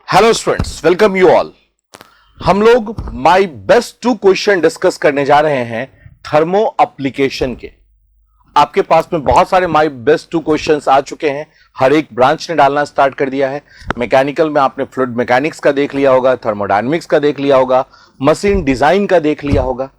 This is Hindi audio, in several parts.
Hello students, welcome you all. हम लोग माय बेस्ट 2 क्वेश्चन डिस्कस करने जा रहे हैं थर्मो एप्लीकेशन के। आपके पास में बहुत सारे माय बेस्ट 2 क्वेश्चंस आ चुके हैं। हर एक ब्रांच ने डालना स्टार्ट कर दिया है। मैकेनिकल में आपने फ्लूइड मैकेनिक्स का देख लिया होगा, थर्मोडायनेमिक्स का देख लिया होगा, मशीन डिजाइन का देख लिया होगा।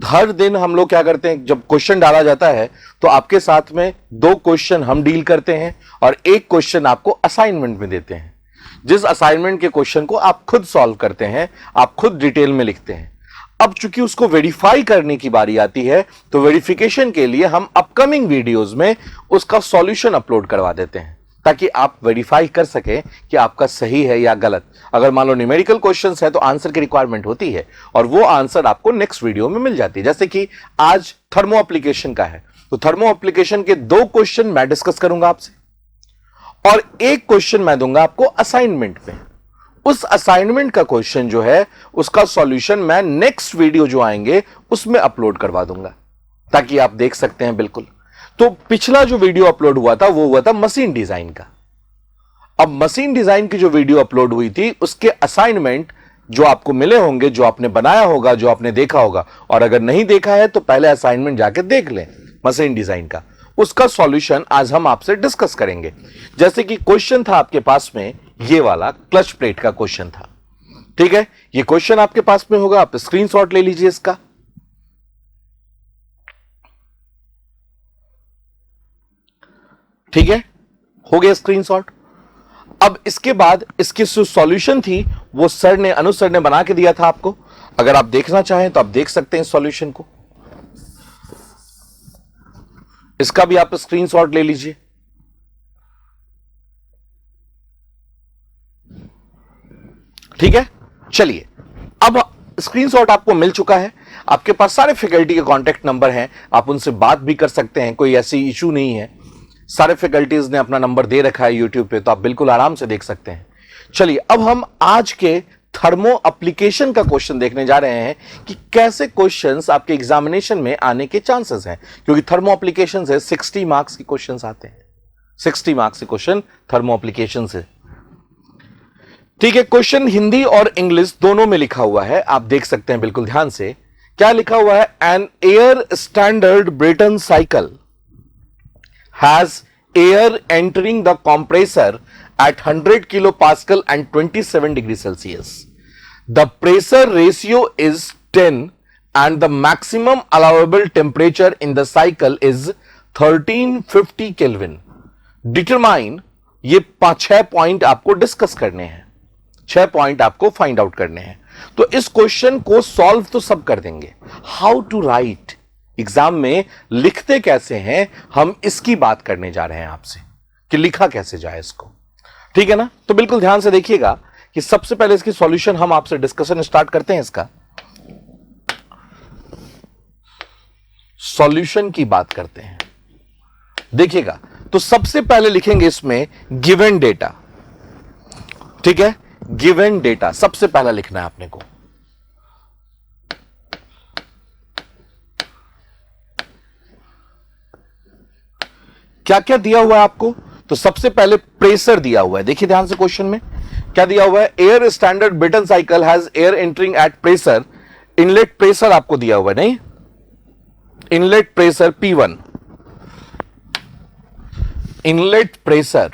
हर दिन हम लोग क्या करते हैं, जब क्वेश्चन डाला जाता है तो आपके साथ में 2 क्वेश्चन हम डील करते हैं और 1 क्वेश्चन आपको असाइनमेंट में देते हैं। जिस असाइनमेंट के क्वेश्चन को आप खुद सॉल्व करते हैं, आप खुद डिटेल में लिखते हैं। अब चूंकि उसको वेरीफाई करने की बारी आती है तो वेरिफिकेशन के लिए हम अपकमिंग वीडियोस में उसका सॉल्यूशन अपलोड करवा देते हैं ताकि आप वेरीफाई कर सकें कि आपका सही है या गलत। अगर मान लो न्यूमेरिकल क्वेश्चंस है तो आंसर की रिक्वायरमेंट होती है और वो आंसर आपको नेक्स्ट वीडियो में मिल जाती है। जैसे कि आज थर्मो एप्लीकेशन का है तो थर्मो एप्लीकेशन के 2 क्वेश्चन मैं डिस्कस करूंगा आपसे और 1 क्वेश्चन मैं दूंगा आपको असाइनमेंट में। उस असाइनमेंट का क्वेश्चन जो है उसका सॉल्यूशन मैं नेक्स्ट वीडियो जो आएंगे उसमें अपलोड करवा दूंगा ताकि आप देख सकते हैं। बिल्कुल। तो पिछला जो वीडियो अपलोड हुआ था वो हुआ था मशीन डिजाइन का। अब मशीन डिजाइन की जो वीडियो अपलोड हुई थी उसके असाइनमेंट जो आपको मिले होंगे, जो आपने बनाया होगा, जो आपने देखा होगा, और अगर नहीं देखा है तो पहले असाइनमेंट जाके देख लें मशीन डिजाइन का। उसका सॉल्यूशन आज हम आपसे डिस्कस करेंगे। जैसे कि क्वेश्चन था आपके पास में ये वाला क्लच प्लेट का क्वेश्चन था। ठीक है, ये क्वेश्चन आपके पास में होगा, आप स्क्रीनशॉट ले लीजिए इसका। ठीक है, हो गया स्क्रीनशॉट। अब इसके बाद इसकी जो सॉल्यूशन थी वो अनु सर ने बना के दिया था आपको। अगर आप देखना चाहें तो आप देख सकते हैं सॉल्यूशन को। इसका भी आप स्क्रीनशॉट ले लीजिए। ठीक है, चलिए। अब स्क्रीनशॉट आपको मिल चुका है। आपके पास सारे फैकल्टी के कांटेक्ट नंबर हैं, आप उनसे बात भी कर सकते हैं, कोई ऐसी इशू नहीं है। सारे फैकल्टीज ने अपना नंबर दे रखा है यूट्यूब पे, तो आप बिल्कुल आराम से देख सकते हैं। चलिए, अब हम आज के थर्मो एप्लीकेशन का क्वेश्चन देखने जा रहे हैं कि कैसे क्वेश्चंस आपके एग्जामिनेशन में आने के चांसेस हैं, क्योंकि थर्मो एप्लीकेशन से 60 मार्क्स के क्वेश्चंस आते हैं। 60 मार्क्स के क्वेश्चन थर्मो एप्लीकेशन से। ठीक है, क्वेश्चन हिंदी और इंग्लिश दोनों में लिखा हुआ है, आप देख सकते हैं बिल्कुल ध्यान से। क्या लिखा हुआ है? An air standard Brayton cycle has air entering the compressor at 100 kilopascal and 27 degrees Celsius. The pressure ratio is 10 and the maximum allowable temperature in the cycle is 1350 Kelvin. Determine, ये 6 पॉइंट आपको डिस्कस करने हैं, 6 पॉइंट आपको फाइंड आउट करने हैं। तो इस क्वेश्चन को सॉल्व तो सब कर देंगे, हाउ टू राइट, एग्जाम में लिखते कैसे हैं, हम इसकी बात करने जा रहे हैं आपसे कि लिखा कैसे जाए इसको। ठीक है ना? तो बिल्कुल ध्यान से देखिएगा कि सबसे पहले इसकी सॉल्यूशन हम आपसे डिस्कशन स्टार्ट करते हैं। इसका सॉल्यूशन की बात करते हैं। देखिएगा, तो सबसे पहले लिखेंगे इसमें गिवन डेटा। ठीक है, गिवन डेटा सबसे पहला लिखना है आपने को। क्या क्या दिया हुआ है आपको? तो सबसे पहले प्रेशर दिया हुआ है। देखिए ध्यान से क्वेश्चन में क्या दिया हुआ है? Air standard Brayton cycle has air entering at pressure. Inlet pressure आपको दिया हुआ है, नहीं, inlet pressure P1, inlet pressure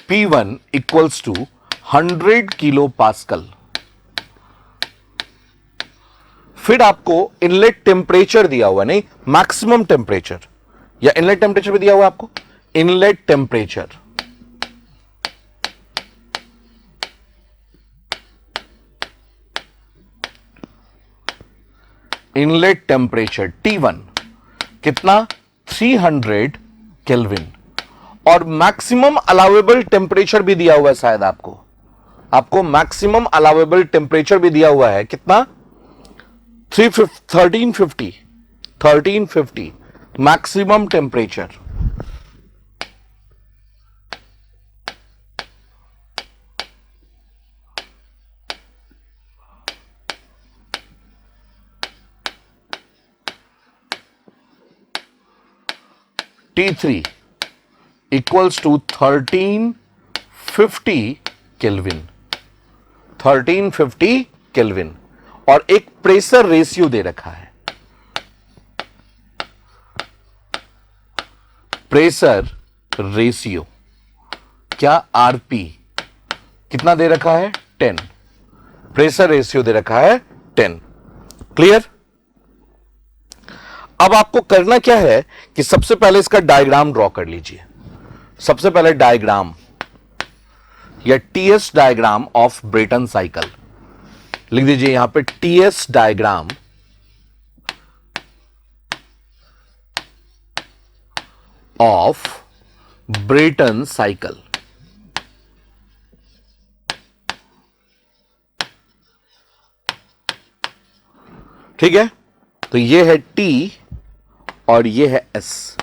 P1 equals to 100 kilo pascal. फिर आपको इनलेट टेम्परेचर दिया हुआ, नहीं, मैक्सिमम टेम्परेचर, या इनलेट टेम्परेचर भी दिया हुआ आपको, inlet temperature inlet temperature T1 कितना? 300 केल्विन। और मैक्सिमम अलाउेबल टेम्परेचर भी दिया हुआ है शायद आपको मैक्सिमम अलाउेबल टेम्परेचर भी दिया हुआ है, कितना? 1350 maximum temperature. T3 equals to 1350 kelvin, 1350 kelvin, और एक प्रेशर रेशियो दे रखा है, प्रेशर रेशियो क्या, आरपी कितना दे रखा है, 10, प्रेशर रेशियो दे रखा है 10। क्लियर? अब आपको करना क्या है कि सबसे पहले इसका डायग्राम ड्रॉ कर लीजिए। सबसे पहले डायग्राम या TS diagram of Brayton cycle लिख दीजिए यहां पे, TS diagram of Brayton cycle. ठीक है, तो ये है T और ये है S,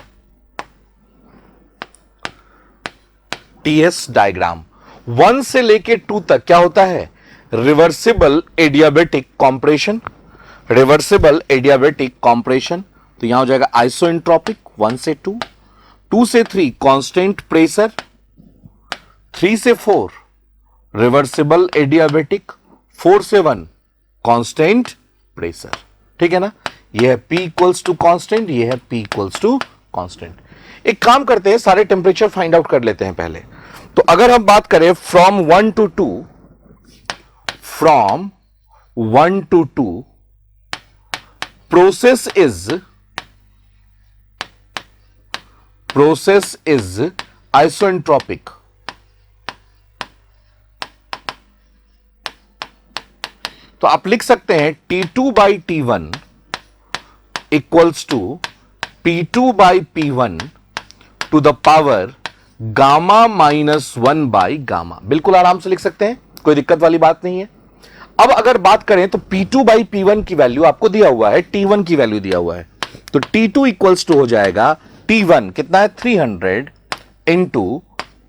टीएस डायग्राम। 1 से लेके 2 तक क्या होता है, reversible adiabatic compression, reversible adiabatic compression. तो यहां हो जाएगा आइसोएंट्रोपिक 1 से 2, 2 से 3 कांस्टेंट प्रेशर, 3 से 4 रिवर्सिबल एडियाबेटिक, 4 से 1 कांस्टेंट प्रेशर। ठीक है ना, ये है P इक्वल्स टू कांस्टेंट, ये है P इक्वल्स टू कांस्टेंट। एक काम करते हैं, सारे टेम्परेचर फाइंड आउट कर लेते हैं पहले। तो अगर हम बात करें from 1 to 2, from 1 to 2 process is isentropic. तो आप लिख सकते हैं T2/T1 equals to P2/P1 to the power gamma -1/गामा। बिल्कुल आराम से लिख सकते हैं, कोई दिक्कत वाली बात नहीं है। अब अगर बात करें तो P2/P1 की वैल्यू आपको दिया हुआ है, T1 की वैल्यू दिया हुआ है, तो T2 इक्वल्स टू हो जाएगा T1 कितना है, 300 into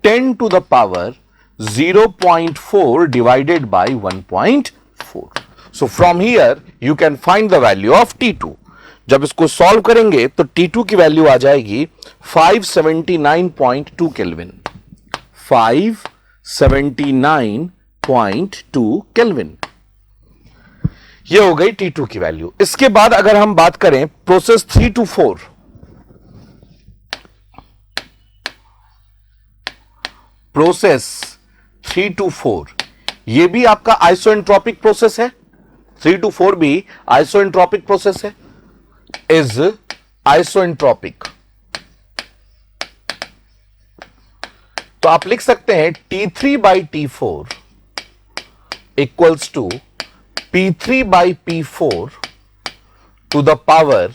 10 to the power 0.4 divided by 1.4। So from here you can find the value of T2। जब इसको सॉल्व करेंगे तो T2 की वैल्यू आ जाएगी 579.2 केल्विन, 579.2 केल्विन। ये हो गई T2 की वैल्यू। इसके बाद अगर हम बात करें प्रोसेस 3 to 4, प्रोसेस 3 to 4 ये भी आपका आइसोएंट्रोपिक प्रोसेस है, 3 to 4 भी आइसोएंट्रोपिक प्रोसेस है, इज आइसोएंट्रोपिक। तो आप लिख सकते हैं T3/T4 equals to P3/P4 to the power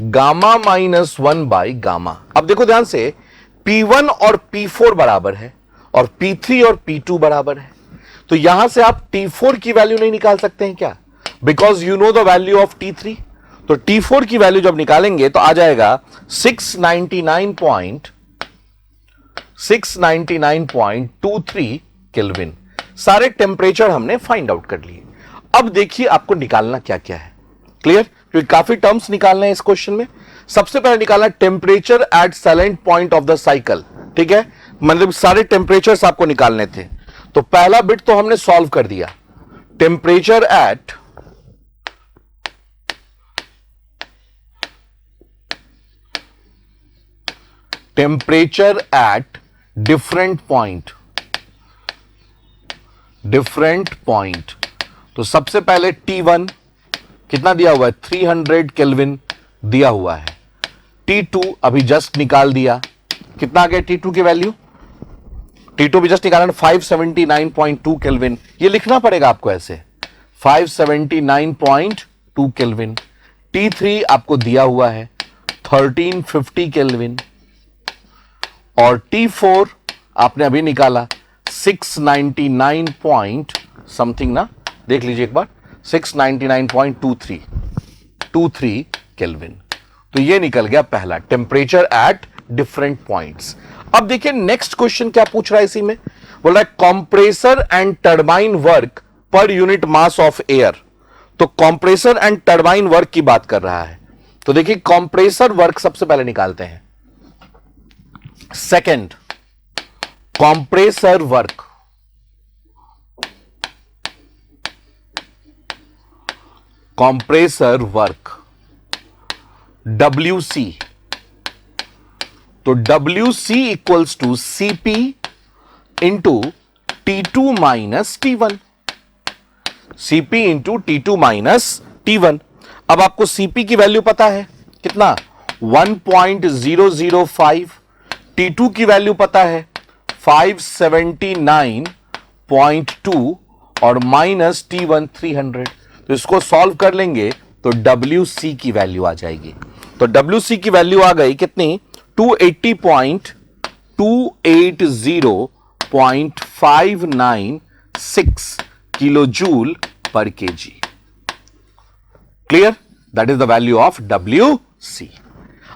gamma -1/गामा। अब देखो ध्यान से, P1 और P4 बराबर है और P3 और P2 बराबर है, तो यहां से आप T4 की वैल्यू नहीं निकाल सकते हैं क्या, because you know the value of T3। तो T4 की वैल्यू जब निकालेंगे तो आ जाएगा 699.23 केल्विन। सारे टेम्परेचर हमने फाइंड आउट कर लिए। अब देखिए आपको निकालना क्या क्या है, क्लियर, क्योंकि काफी टर्म्स निकालना है इस क्वेश्चन में। सबसे पहले निकालना temperature at silent point of the cycle. ठीक है, मतलब सारे टेम्परेचर्स आपको निकालने थे। तो पहला बिट तो हमने सॉल्व कर दिया, टेम्परेचर एट डिफरेंट पॉइंट। तो सबसे पहले T1 कितना दिया हुआ है, 300 केल्विन दिया हुआ है। T2 अभी जस्ट निकाल दिया, कितना आ गया T2 की वैल्यू, T2 भी जस्ट निकाला 579.2 केल्विन। ये लिखना पड़ेगा आपको ऐसे, 579.2 केल्विन। T3 आपको दिया हुआ है 1350 केल्विन और T4 आपने अभी निकाला 699 पॉइंट समथिंग ना, देख लीजिए एक बार, 699.23 केल्विन। तो ये निकल गया पहला, टेम्परेचर एट डिफरेंट पॉइंट्स। अब देखिए नेक्स्ट क्वेश्चन क्या पूछ रहा है इसी में, बोल रहा है compressor and turbine work per unit mass of air. तो कंप्रेसर एंड टरबाइन वर्क की बात कर रहा है। तो देखिए कंप्रेसर वर्क सबसे पहले निकालते हैं। Second, compressor work, compressor work WC, तो WC equals to CP into T2 minus T1, CP into T2 minus T1। अब आपको CP की वैल्यू पता है कितना, 1.005, T2 की वैल्यू पता है 579.2 और माइनस T1 300। तो इसको सॉल्व कर लेंगे तो WC की वैल्यू आ जाएगी। तो WC की वैल्यू आ गई कितनी, 280.280.596 किलो जूल पर KG. Clear, that is the value of WC।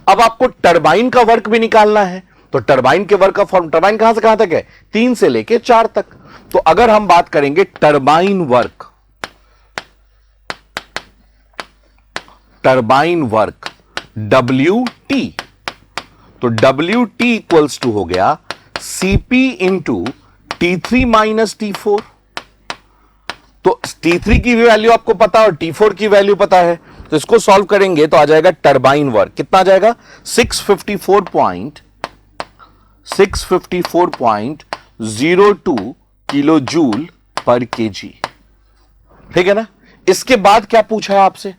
अब आपको टरबाइन का वर्क भी निकालना है, तो टरबाइन के वर्क का फॉर्म, टरबाइन कहां से कहां तक है, 3 से लेके 4 तक। तो अगर हम बात करेंगे turbine work, turbine work WT, तो WT इक्वल्स टू हो गया CP into T3 minus T4। तो T3 की भी वैल्यू आपको पता और T4 की वैल्यू पता है, तो इसको सॉल्व करेंगे तो आ जाएगा टरबाइन वर्क कितना आ जाएगा, 654.02 किलो जूल पर केजी। ठीक है ना। इसके बाद क्या पूछा है आपसे,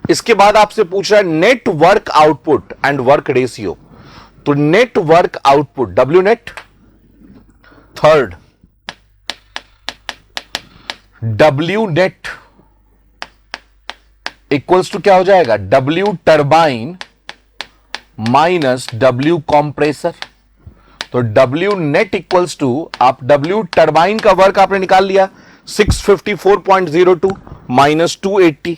इसके बाद आपसे पूछ रहा है net work output and work ratio. तो net work output W net, third W net equals to क्या हो जाएगा, W turbine minus W compressor. तो W नेट इक्वल्स टू, आप W टरबाइन का वर्क आपने निकाल लिया 654.02 माइनस 280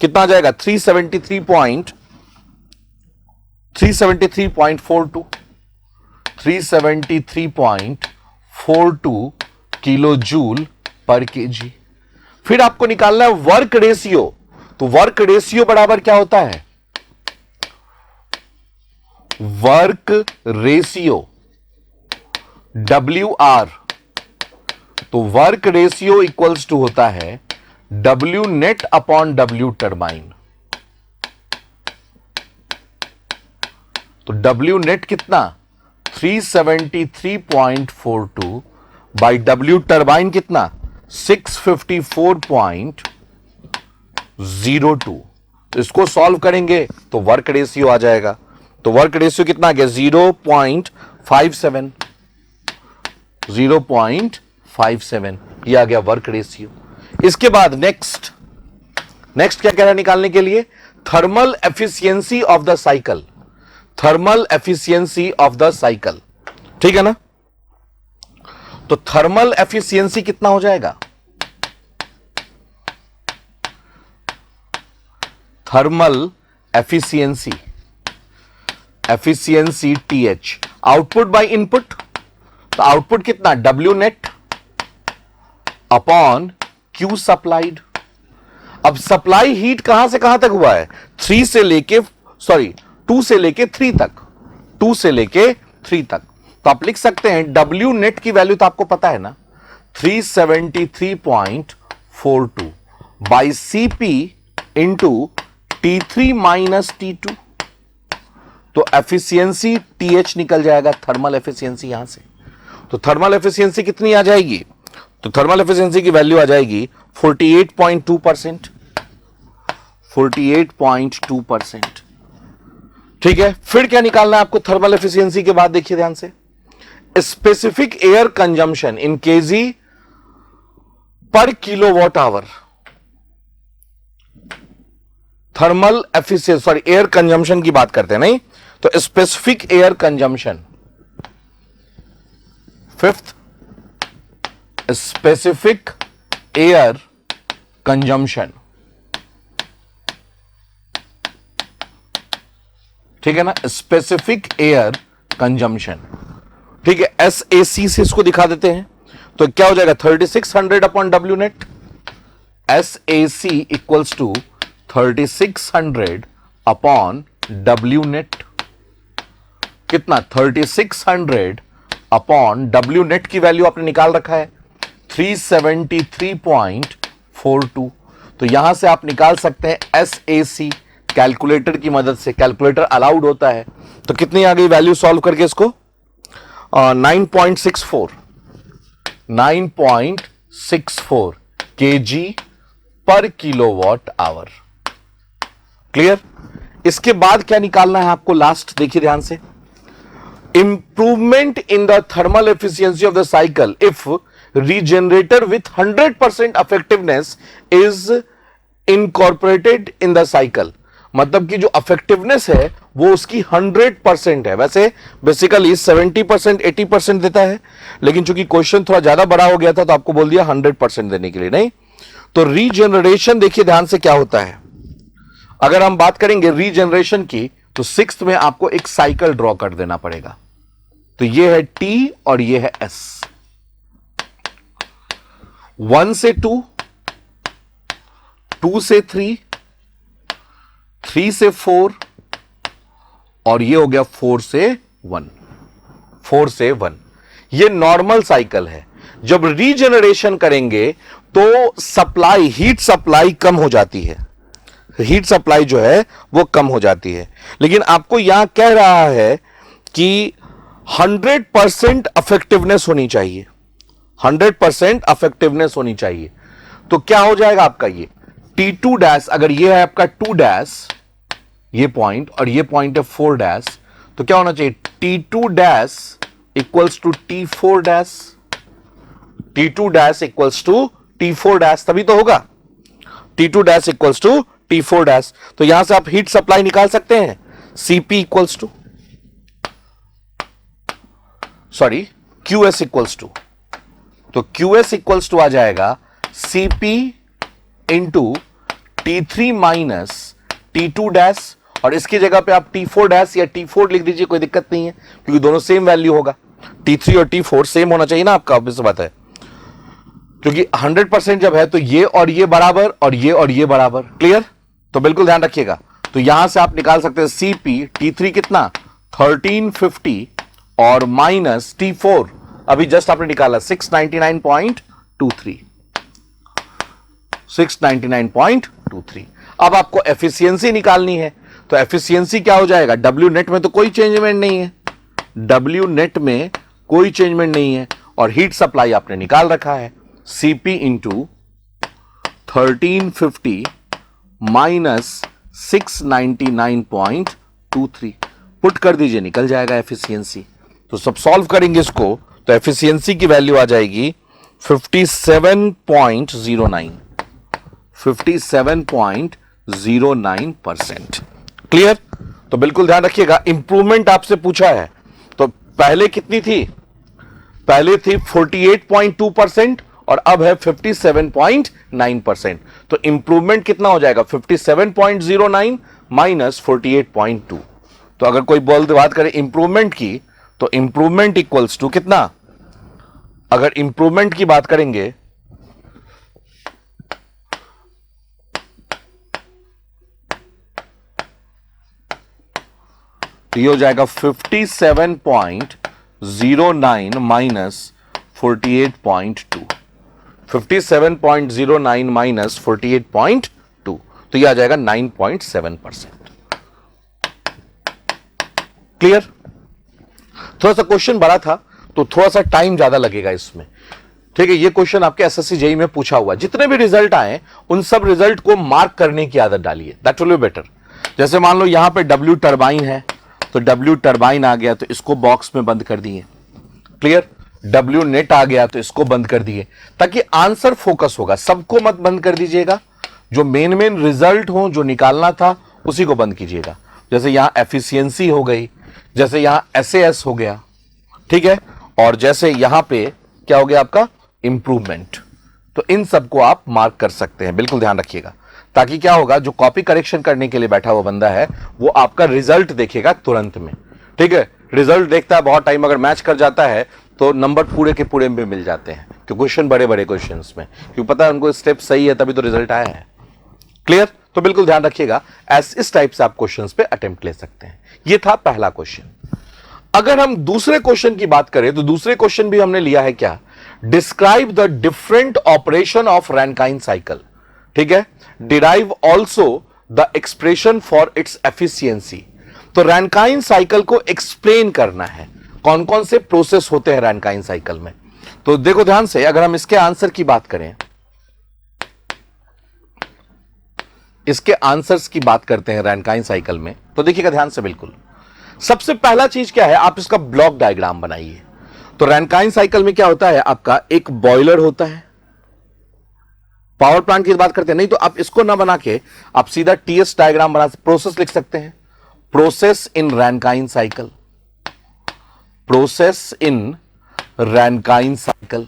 कितना आ जाएगा, 373.42 किलो जूल पर केजी। फिर आपको निकालना है वर्क रेशियो। तो वर्क रेशियो बराबर क्या होता है, वर्क रेशियो WR। तो वर्क रेशियो इक्वल्स टू होता है W net upon W turbine. तो W नेट कितना, 373.42 बाई W टरबाइन कितना, 654.02। तो इसको सॉल्व करेंगे तो वर्क रेशियो आ जाएगा। तो वर्क रेशियो कितना आ गया, 0.57, 0.57 ये आ गया वर्क रेशियो। इसके बाद नेक्स्ट क्या कह रहा है निकालने के लिए, thermal efficiency of the cycle, thermal efficiency of the cycle. ठीक है ना। तो थर्मल एफिशिएंसी कितना हो जाएगा, thermal efficiency, efficiency TH, output by input. तो आउटपुट कितना, W net upon Q supplied. अब सप्लाई हीट कहां से कहां तक हुआ है, 2 से लेके 3 तक, 2 से लेके 3 तक। तो आप लिख सकते हैं W नेट की वैल्यू तो आपको पता है ना, 373.42 by CP into T3 minus T2। तो एफिशिएंसी TH निकल जाएगा, थर्मल एफिशिएंसी यहां से। तो थर्मल एफिशिएंसी कितनी आ जाएगी, तो थर्मल एफिशिएंसी की वैल्यू आ जाएगी 48.2%, 48.2%। ठीक है। फिर क्या निकालना है आपको थर्मल एफिशिएंसी के बाद, देखिए ध्यान से, specific air consumption in KG per kilowatt hour. Thermal efficiency, sorry air consumption की बात करते हैं नहीं, तो specific air consumption, fifth specific air consumption. ठीक है ना, स्पेसिफिक एयर कंजम्पशन। ठीक है, SAC से इसको दिखा देते हैं। तो क्या हो जाएगा, 3600 upon W net, SAC equals to 3600 upon W net. कितना 3600 अपॉन डब्ल्यू नेट की वैल्यू आपने निकाल रखा है 373.42। तो यहां से आप निकाल सकते हैं SAC कैलकुलेटर की मदद से, कैलकुलेटर अलाउड होता है। तो कितनी आ गई वैल्यू सॉल्व करके इसको 9.64 kg पर किलोवाट आवर। क्लियर? इसके बाद क्या निकालना है आपको लास्ट, देखिए ध्यान से, improvement in the thermal efficiency of the cycle if regenerator with 100% effectiveness is incorporated in the cycle. मतलब कि जो इफेक्टिवनेस है वो उसकी 100% है। वैसे बेसिकली 70% 80% देता है, लेकिन चूंकि क्वेश्चन थोड़ा ज्यादा बड़ा हो गया था तो आपको बोल दिया 100% देने के लिए। नहीं तो रीजनरेशन देखिए ध्यान से क्या होता है। अगर हम बात करेंगे रीजनरेशन की तो 6th में आपको एक साइकिल ड्रॉ कर देना पड़ेगा। तो ये है T और ये है S। 1 से 2, 2 से 3, 3 से 4 और ये हो गया 4 से 1, 4 से 1। ये नॉर्मल साइकिल है। जब रीजनरेशन करेंगे तो सप्लाई, हीट सप्लाई कम हो जाती है, हीट सप्लाई जो है वो कम हो जाती है। लेकिन आपको यहां कह रहा है कि 100% इफेक्टिवनेस होनी चाहिए, 100% इफेक्टिवनेस होनी चाहिए। तो क्या हो जाएगा आपका ये T2 डैश, अगर ये है आपका 2 डैश ये पॉइंट और ये पॉइंट है 4 डैश, तो क्या होना चाहिए T2 dash equals to T4 dash, T2 dash equals to T4 dash, तभी तो होगा T2 dash equals to T4 dash. तो यहां से आप हीट सप्लाई निकाल सकते हैं CP equals to, sorry QS equals to, तो QS इक्वल्स टू आ जाएगा CP into T3 minus T2 dash, और इसकी जगह पे आप T4 डैश या T4 लिख दीजिए, कोई दिक्कत नहीं है क्योंकि दोनों सेम वैल्यू होगा। T3 और T4 सेम होना चाहिए ना आपका, ऑब्वियस बात है, क्योंकि 100% जब है तो ये और ये बराबर और ये और ये बराबर। क्लियर? तो बिल्कुल ध्यान रखिएगा। तो यहां से आप निकाल सकते हैं CP T3 कितना 1350 और माइनस T4 अभी जस्ट आपने निकाला 699.23, 699.23। अब आपको एफिशिएंसी निकालनी है, तो एफिशिएंसी क्या हो जाएगा, डब्ल्यू नेट में तो कोई चेंजमेंट नहीं है, डब्ल्यू नेट में कोई चेंजमेंट नहीं है, और हीट सप्लाई आपने निकाल रखा है CP इंटू 1350 माइनस 699.23, पुट कर दीजिए, निकल जाएगा एफिशिएंसी। तो सब सॉल्व करेंगे इसको तो एफिशिएंसी की वैल्यू आ जाएगी 57.09, 57.09%। क्लियर? तो बिल्कुल ध्यान रखिएगा। इंप्रूवमेंट आपसे पूछा है, तो पहले कितनी थी, पहले थी 48.2% और अब है 57.9%। तो इंप्रूवमेंट कितना हो जाएगा 57.09 माइनस 48.2। तो अगर कोई बात करे इंप्रूवमेंट की तो इंप्रूवमेंट इक्वल्स टू कितना, अगर इंप्रूवमेंट की बात करेंगे तो ये हो जाएगा 57.09 माइनस 48.2, 57.09 माइनस 48.2, तो ये आ जाएगा 9.7%। क्लियर? थोड़ा सा क्वेश्चन बड़ा था तो थोड़ा सा टाइम ज्यादा लगेगा इसमें। ठीक है, ये क्वेश्चन आपके एसएससी जेईई में पूछा हुआ, जितने भी रिजल्ट आए उन सब रिजल्ट को मार्क करने की आदत डालिए, दैट विल बी बेटर। जैसे मान लो यहां पे डब्ल्यू टरबाइन है, तो डब्ल्यू टरबाइन आ गया तो इसको बॉक्स में बंद कर दिए। क्लियर? डब्ल्यू नेट आ गया तो इसको बंद कर दिए, ताकि आंसर फोकस होगा। सबको मत बंद कर दीजिएगा, जो मेन मेन रिजल्ट हो जो निकालना था उसी को बंद कीजिएगा। जैसे यहां एफिशिएंसी हो गई, जैसे यहां एसएएस हो गया, ठीक है, और जैसे यहां पे क्या हो गया आपका इंप्रूवमेंट। तो इन सबको आप मार्क कर सकते हैं, बिल्कुल ध्यान रखिएगा, ताकि क्या होगा, जो कॉपी करेक्शन करने के लिए बैठा हुआ बंदा है वो आपका रिजल्ट देखेगा तुरंत में। ठीक है, रिजल्ट देखता है बहुत टाइम, अगर मैच कर जाता है तो नंबर पूरे के पूरे में मिल जाते हैं, क्योंकि क्वेश्चन बड़े बड़े क्वेश्चन में, क्योंकि पता है उनको स्टेप सही है तभी तो रिजल्ट आया है। क्लियर? तो बिल्कुल ध्यान रखिएगा, इस टाइप से आप क्वेश्चंस पे अटेम्प्ट ले सकते हैं। ये था पहला क्वेश्चन। अगर हम दूसरे क्वेश्चन की बात करें तो दूसरे क्वेश्चन भी हमने लिया है क्या, describe the different operation of Rankine cycle, ठीक है, derive also the expression for its efficiency. तो रैनकाइन साइकिल को एक्सप्लेन करना है, कौन कौन से प्रोसेस होते हैं रैनकाइन साइकिल में। तो देखो ध्यान से, अगर हम इसके आंसर की बात करें, इसके आंसर्स की बात करते हैं रैनकाइन साइकिल में, तो देखिएगा ध्यान से बिल्कुल। सबसे पहला चीज क्या है, आप इसका ब्लॉक डायग्राम बनाइए। तो रैनकाइन साइकिल में क्या होता है, आपका एक बॉयलर होता है, पावर प्लांट की बात करते हैं, नहीं तो आप इसको ना बना के आप सीधा टीएस डायग्राम बना, प्रोसेस लिख सकते हैं, process in Rankine cycle, process in Rankine cycle.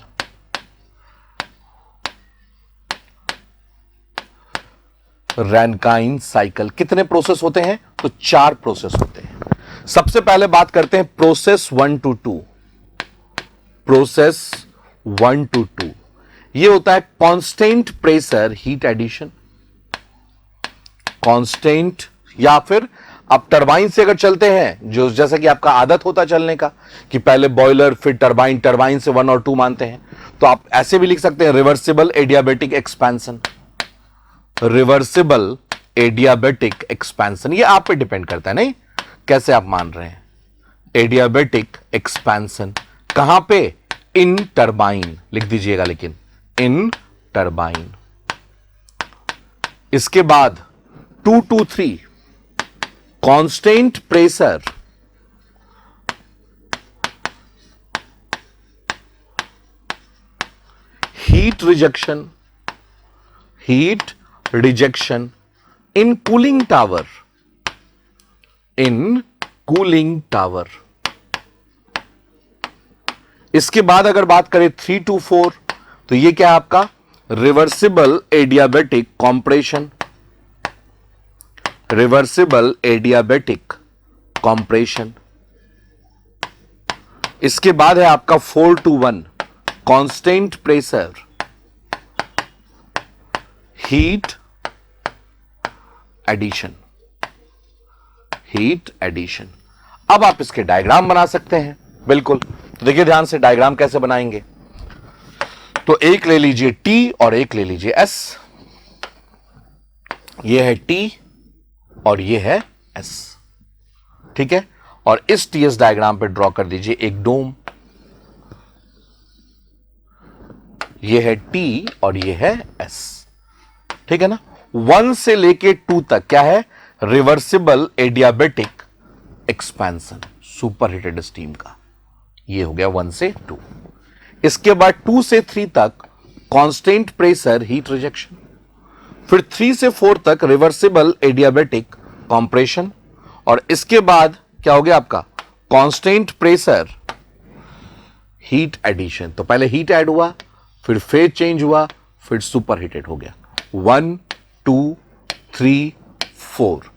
Rankine cycle कितने प्रोसेस होते हैं, तो 4 प्रोसेस होते हैं। सबसे पहले बात करते हैं प्रोसेस 1 to 2, प्रोसेस 1 to 2 ये होता है constant pressure heat addition, constant, या फिर आप टरबाइन से अगर चलते हैं, जो जैसा कि आपका आदत होता चलने का कि पहले बॉयलर फिर टरबाइन, टरबाइन से 1 और 2 मानते हैं, तो आप ऐसे भी लिख सकते हैं reversible adiabatic expansion, reversible adiabatic expansion. ये आप पे डिपेंड करता है, नहीं कैसे आप मान रहे हैं। एडियाबैटिक एक्सपेंशन कहां पे, इन टरबाइन लिख दीजिएगा, लेकिन इन टरबाइन। इसके बाद 2 to 3 constant pressure heat rejection, heat rejection in cooling tower, in cooling tower. इसके बाद अगर बात करें 3 to 4, तो ये क्या है आपका, reversible adiabatic compression, reversible adiabatic compression. इसके बाद है आपका 4 to 1 constant pressure heat addition, heat addition. अब आप इसके डायग्राम बना सकते हैं, बिल्कुल। तो देखिए ध्यान से डायग्राम कैसे बनाएंगे, तो एक ले लीजिए T और एक ले लीजिए S, ये है T और ये है S, ठीक है। और इस TS डायग्राम पे ड्रॉ कर दीजिए एक डोम, ये है T और ये है S, ठीक है ना। 1 से लेके 2 तक क्या है, reversible adiabatic expansion, super heated steam का, ये हो गया 1 से 2। इसके बाद 2 से 3 तक कांस्टेंट प्रेशर हीट रिजेक्शन, फिर 3 से 4 तक रिवर्सिबल एडियाबैटिक कॉम्प्रेशन, और इसके बाद क्या हो गया आपका, कांस्टेंट प्रेशर हीट एडिशन। तो पहले हीट ऐड हुआ, फिर फेज चेंज हुआ, फिर सुपर हीटेड हो गया, 1 2 3 4।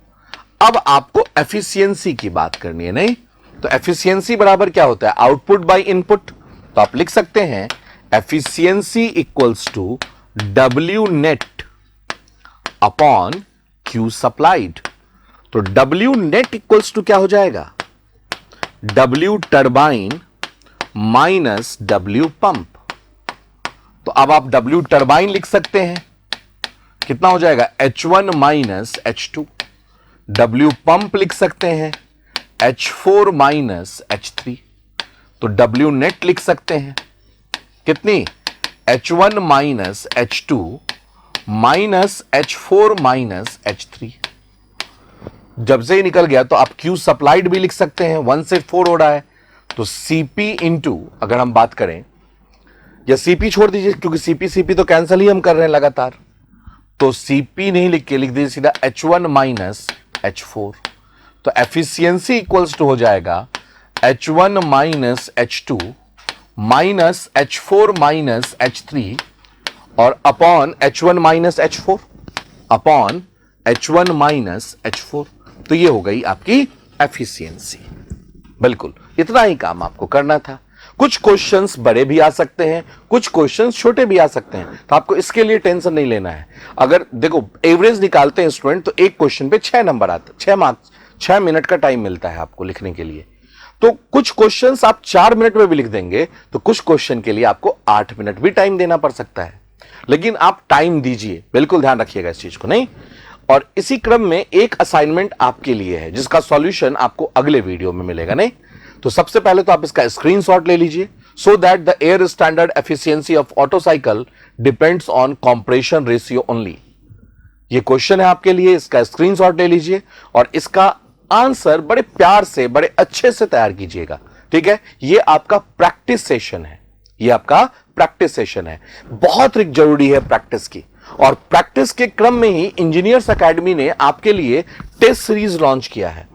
अब आपको एफिशिएंसी की बात करनी है, नहीं तो एफिशिएंसी बराबर क्या होता है, आउटपुट बाय इनपुट। तो आप लिख सकते हैं efficiency equals to W net upon Q supplied. तो W नेट इक्वल्स टू क्या हो जाएगा, W turbine minus W pump. तो अब आप W टरबाइन लिख सकते हैं, कितना हो जाएगा, H1 minus H2। W pump लिख सकते हैं H4 माइनस H3। तो W नेट लिख सकते हैं कितनी, H1 minus H2 minus H4 minus H3। जब से ही निकल गया तो आप Q सप्लाइड भी लिख सकते हैं, 1 से 4 हो रहा है, तो CP इंटू, अगर हम बात करें, या CP छोड़ दीजिए क्योंकि CP तो कैंसिल ही हम कर रहे हैं लगातार, तो CP नहीं लिख के लिख दीजिए सीधा H1 माइनस H4। तो एफिशिएंसी इक्वल्स टू हो जाएगा H1 minus H2 minus H4 minus H3 और upon H1 minus H4 upon H1 minus H4। तो ये हो गई आपकी एफिशिएंसी। बिल्कुल इतना ही काम आपको करना था। कुछ क्वेश्चंस बड़े भी आ सकते हैं, कुछ क्वेश्चंस छोटे भी आ सकते हैं, तो आपको इसके लिए टेंशन नहीं लेना है। अगर देखो एवरेज निकालते हैं स्टूडेंट तो एक क्वेश्चन पे 6 नंबर आते, 6 मार्क्स, 6 मिनट का टाइम मिलता है आपको लिखने के लिए। तो कुछ क्वेश्चंस आप 4 मिनट में भी लिख देंगे, तो कुछ क्वेश्चन के लिए आपको 8 मिनट भी टाइम देना पड़ सकता है। लेकिन आप टाइम दीजिए, बिल्कुल ध्यान रखिएगा इस चीज को, नहीं। और इसी क्रम में एक असाइनमेंट आपके लिए है जिसका सॉल्यूशन आपको अगले वीडियो में मिलेगा, नहीं। तो सबसे पहले तो आप इसका स्क्रीनशॉट ले लीजिए। So that the air standard efficiency of auto cycle depends on compression ratio only. ये क्वेश्चन है आपके लिए, इसका स्क्रीनशॉट ले लीजिए और इसका आंसर बड़े प्यार से, बड़े अच्छे से तैयार कीजिएगा, ठीक है। ये आपका प्रैक्टिस सेशन है, ये आपका प्रैक्टिस सेशन है। बहुत जरूरी है प्रैक्टिस की, और प्रैक्टिस के क्रम में ही इंजीनियर्स एकेडमी ने आपके लिए टेस्ट सीरीज लॉन्च किया है।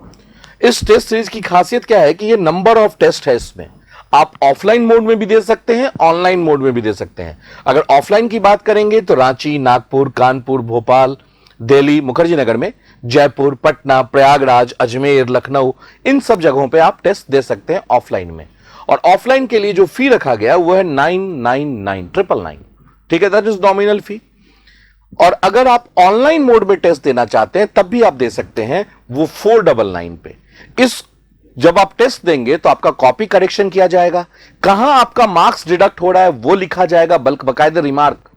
इस टेस्ट सीरीज की खासियत क्या है कि ये नंबर ऑफ टेस्ट है। इसमें आप ऑफलाइन मोड में भी दे सकते हैं, ऑनलाइन मोड में भी दे सकते हैं। अगर ऑफलाइन की बात करेंगे तो रांची, नागपुर, कानपुर, भोपाल, दिल्ली, मुखर्जी नगर में, जयपुर, पटना, प्रयागराज, अजमेर, लखनऊ, इन सब जगहों पे आप टेस्ट दे सकते हैं ऑफलाइन में। और ऑफलाइन के लिए जो फी रखा गया वो है 999, ठीक है, दैट इज नॉमिनल फी। और अगर आप ऑनलाइन मोड में टेस्ट देना चाहते हैं तब भी आप दे सकते हैं, वो 499 पे। जब आप टेस्ट देंगे तो आपका कॉपी करेक्शन किया जाएगा, कहां आपका मार्क्स डिडक्ट हो रहा है वो लिखा जाएगा, बल्कि बाकायदा रिमार्क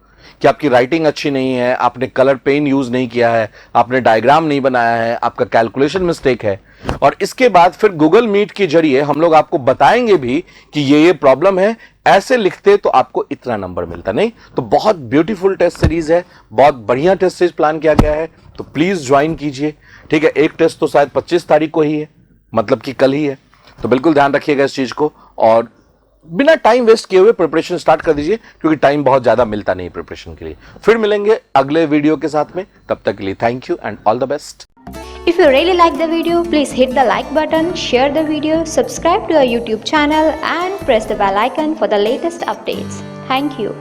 कि आपकी राइटिंग अच्छी नहीं है, आपने कलर पेन यूज नहीं किया है, आपने डायग्राम नहीं बनाया है, आपका कैलकुलेशन मिस्टेक है। और इसके बाद फिर गूगल मीट के जरिए हम लोग आपको बताएंगे भी कि ये प्रॉब्लम है, ऐसे लिखते तो आपको इतना नंबर मिलता, नहीं। तो बहुत ब्यूटीफुल टेस्ट सीरीज है, बहुत बढ़िया टेस्ट सीरीज प्लान किया गया है, तो प्लीज ज्वाइन कीजिए, ठीक है। एक टेस्ट तो शायद 25 तारीख को ही है, मतलब कि कल ही है, तो बिल्कुल ध्यान रखिएगा इस चीज को और बिना टाइम वेस्ट किए हुए प्रिपरेशन स्टार्ट कर दीजिए, क्योंकि टाइम बहुत ज्यादा मिलता नहीं प्रिपरेशन के लिए। फिर मिलेंगे अगले वीडियो के साथ में, तब तक के लिए thank you and all the best. If you really like the video, please hit the like button, share the video, subscribe to our YouTube channel and press the bell icon for the latest updates. Thank you.